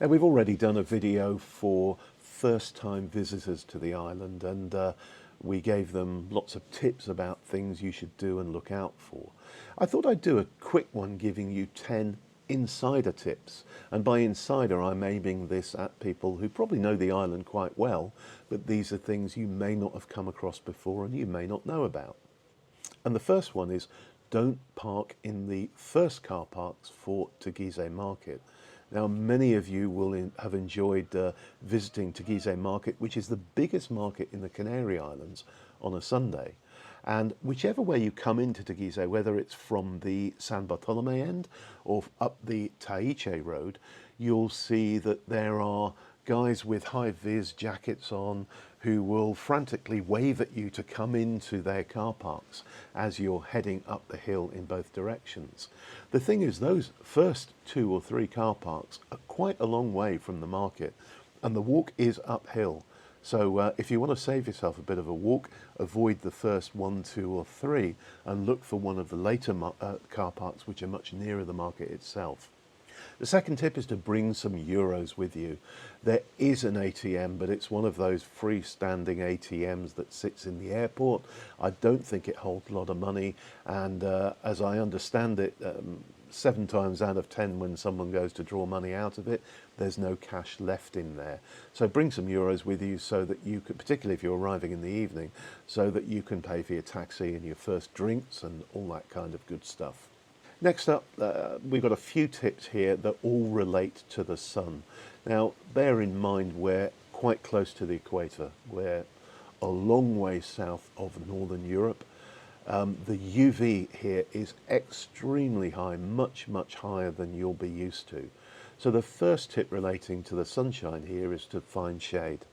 Now, we've already done a video for first-time visitors to the island, and we gave them lots of tips about things you should do and look out for. I thought I'd do a quick one giving you 10 insider tips, and by insider I'm aiming this at people who probably know the island quite well, but these are things you may not have come across before and you may not know about. And the first one is, don't park in the first car parks for Teguise Market. Now, many of you will have enjoyed visiting Teguise Market, which is the biggest market in the Canary Islands on a Sunday. And whichever way you come into Teguise, whether it's from the San Bartolome end or up the Teguise road, you'll see that there are guys with high-vis jackets on who will frantically wave at you to come into their car parks as you're heading up the hill in both directions. The thing is, those first 2 or 3 car parks are quite a long way from the market, and the walk is uphill. So if you want to save yourself a bit of a walk, avoid the first 1, 2 or 3 and look for one of the later car parks which are much nearer the market itself. The second tip is to bring some euros with you. There is an ATM, but it's one of those freestanding ATMs that sits in the airport. I don't think it holds a lot of money, and as I understand it, 7 times out of 10 when someone goes to draw money out of it, there's no cash left in there. So bring some euros with you so that you could, particularly if you're arriving in the evening, so that you can pay for your taxi and your first drinks and all that kind of good stuff. Next up, we've got a few tips here that all relate to the sun. Now, bear in mind we're quite close to the equator. We're a long way south of Northern Europe. The UV here is extremely high, much, much higher than you'll be used to. So the first tip relating to the sunshine here is to find shade.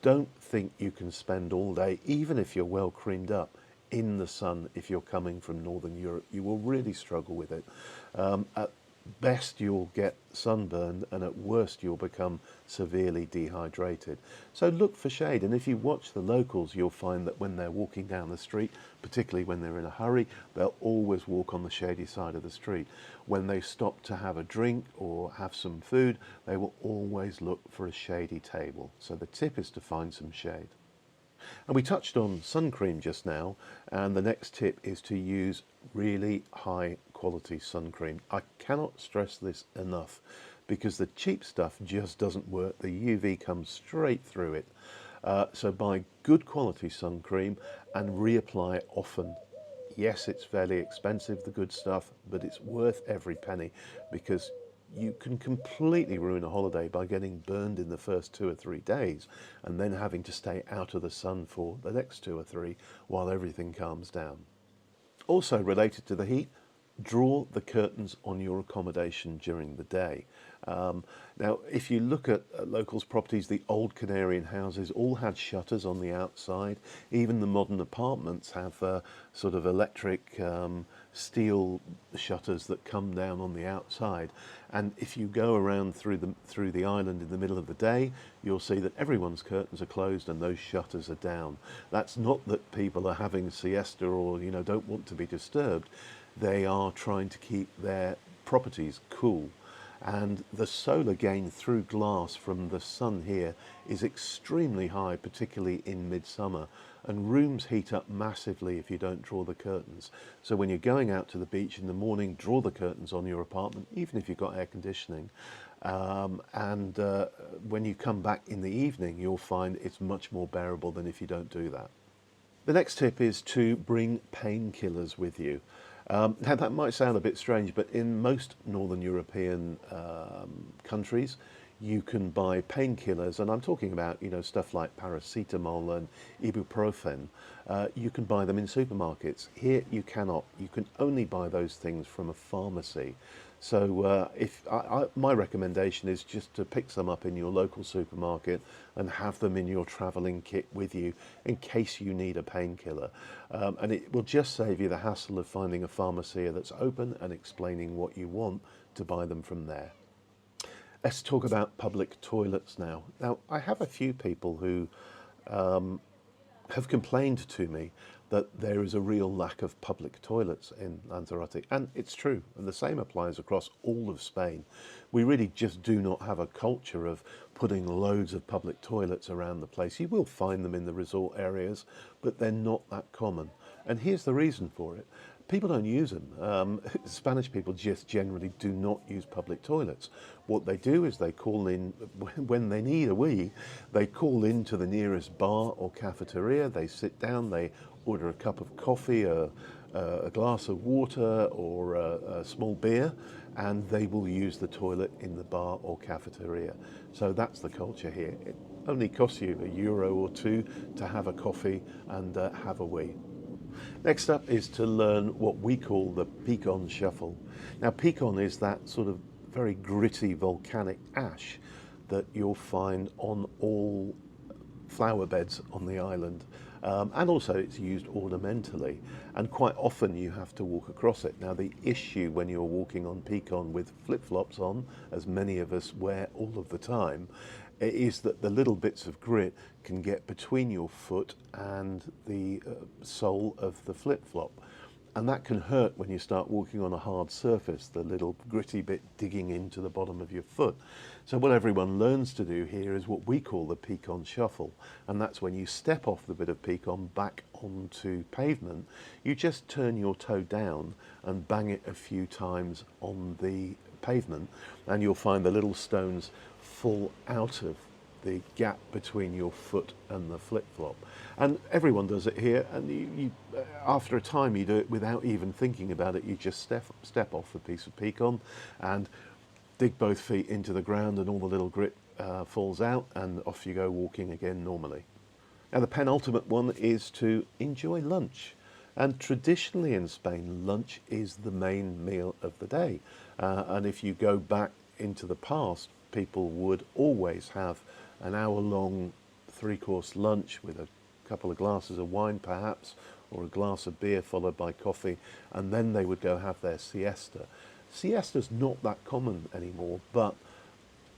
Don't think you can spend all day, even if you're well creamed up, in the sun if you're coming from Northern Europe. You will really struggle with it. At best you'll get sunburned, and at worst you'll become severely dehydrated. So look for shade, and if you watch the locals you'll find that when they're walking down the street, particularly when they're in a hurry, they'll always walk on the shady side of the street. When they stop to have a drink or have some food, they will always look for a shady table. So the tip is to find some shade. And we touched on sun cream just now, and the next tip is to use really high quality sun cream. I cannot stress this enough because the cheap stuff just doesn't work. The UV comes straight through it. So buy good quality sun cream and reapply often. Yes, it's fairly expensive, the good stuff, but it's worth every penny because you can completely ruin a holiday by getting burned in the first 2 or 3 days and then having to stay out of the sun for the next 2 or 3 while everything calms down. Also related to the heat, draw the curtains on your accommodation during the day. Now, if you look at locals' properties, the old Canarian houses all had shutters on the outside. Even the modern apartments have sort of electric steel shutters that come down on the outside. And if you go around through the island in the middle of the day, you'll see that everyone's curtains are closed and those shutters are down. That's not that people are having a siesta or don't want to be disturbed. They are trying to keep their properties cool. And the solar gain through glass from the sun here is extremely high, particularly in midsummer, and rooms heat up massively if you don't draw the curtains. So when you're going out to the beach in the morning, draw the curtains on your apartment, even if you've got air conditioning. When you come back in the evening, you'll find it's much more bearable than if you don't do that. The next tip is to bring painkillers with you. Now that might sound a bit strange, but in most Northern European countries, you can buy painkillers, and I'm talking about stuff like paracetamol and ibuprofen. You can buy them in supermarkets. Here you cannot. You can only buy those things from a pharmacy. So my recommendation is just to pick some up in your local supermarket and have them in your travelling kit with you in case you need a painkiller. And it will just save you the hassle of finding a pharmacy that's open and explaining what you want to buy them from there. Let's talk about public toilets now. Now, I have a few people who have complained to me that there is a real lack of public toilets in Lanzarote, and it's true, and the same applies across all of Spain. We really just do not have a culture of putting loads of public toilets around the place. You will find them in the resort areas, but they're not that common. And here's the reason for it. People don't use them. Spanish people just generally do not use public toilets. What they do is they call in, when they need a wee, they call into the nearest bar or cafeteria, they sit down, they order a cup of coffee, a glass of water or a small beer, and they will use the toilet in the bar or cafeteria. So that's the culture here. It only costs you €1 or two to have a coffee and have a wee. Next up is to learn what we call the Peacon shuffle. Now, Peacon is that sort of very gritty volcanic ash that you'll find on all flower beds on the island. And also it's used ornamentally, and quite often you have to walk across it. Now, the issue when you're walking on Peacon with flip-flops on, as many of us wear all of the time, is that the little bits of grit can get between your foot and the sole of the flip-flop. And that can hurt when you start walking on a hard surface, the little gritty bit digging into the bottom of your foot. So what everyone learns to do here is what we call the Peacon shuffle. And that's when you step off the bit of Peacon back onto pavement, you just turn your toe down and bang it a few times on the pavement, and you'll find the little stones fall out of the gap between your foot and the flip-flop. And everyone does it here, and you after a time you do it without even thinking about it. You just step off the piece of Peacon and dig both feet into the ground, and all the little grit falls out, and off you go walking again normally. Now, the penultimate one is to enjoy lunch. And traditionally in Spain, lunch is the main meal of the day. And if you go back into the past, people would always have an hour-long three-course lunch with a couple of glasses of wine perhaps, or a glass of beer followed by coffee, and then they would go have their siesta. Siesta's not that common anymore, but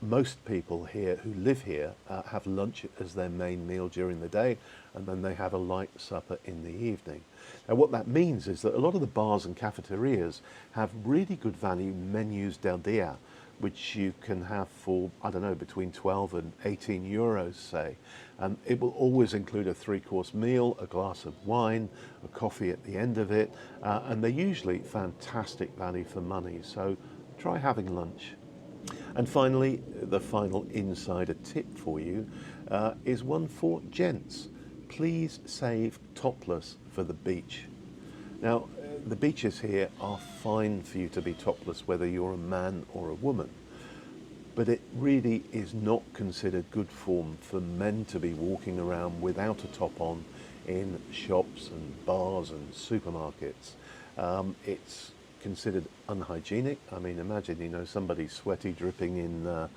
most people here who live here have lunch as their main meal during the day, and then they have a light supper in the evening. Now, what that means is that a lot of the bars and cafeterias have really good value menus del dia, which you can have for, I don't know, between 12 and 18 euros, say. And it will always include a three-course meal, a glass of wine, a coffee at the end of it, and they're usually fantastic value for money, so try having lunch. And finally, the final insider tip for you is one for gents. Please save topless for the beach. Now, the beaches here are fine for you to be topless, whether you're a man or a woman, but it really is not considered good form for men to be walking around without a top on in shops and bars and supermarkets. It's considered unhygienic. I mean, imagine, you know, somebody sweaty dripping in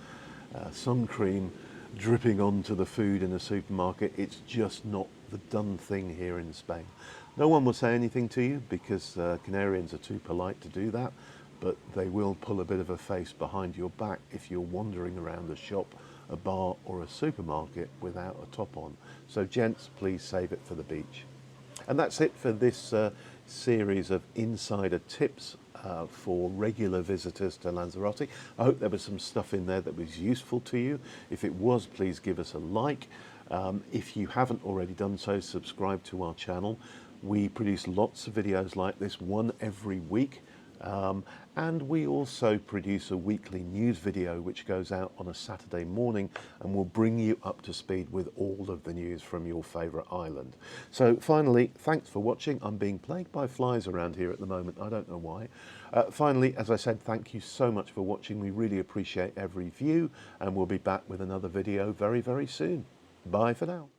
sun cream dripping onto the food in a supermarket. It's just not the done thing here in Spain. No one will say anything to you because Canarians are too polite to do that, but they will pull a bit of a face behind your back if you're wandering around a shop, a bar or a supermarket without a top on. So gents, please save it for the beach. And that's it for this series of insider tips for regular visitors to Lanzarote. I hope there was some stuff in there that was useful to you. If it was, please give us a like. If you haven't already done so, subscribe to our channel. We produce lots of videos like this, one every week. And we also produce a weekly news video which goes out on a Saturday morning and will bring you up to speed with all of the news from your favourite island. So finally, thanks for watching. I'm being plagued by flies around here at the moment. I don't know why. Finally, as I said, thank you so much for watching. We really appreciate every view, and we'll be back with another video very, very soon. Bye for now.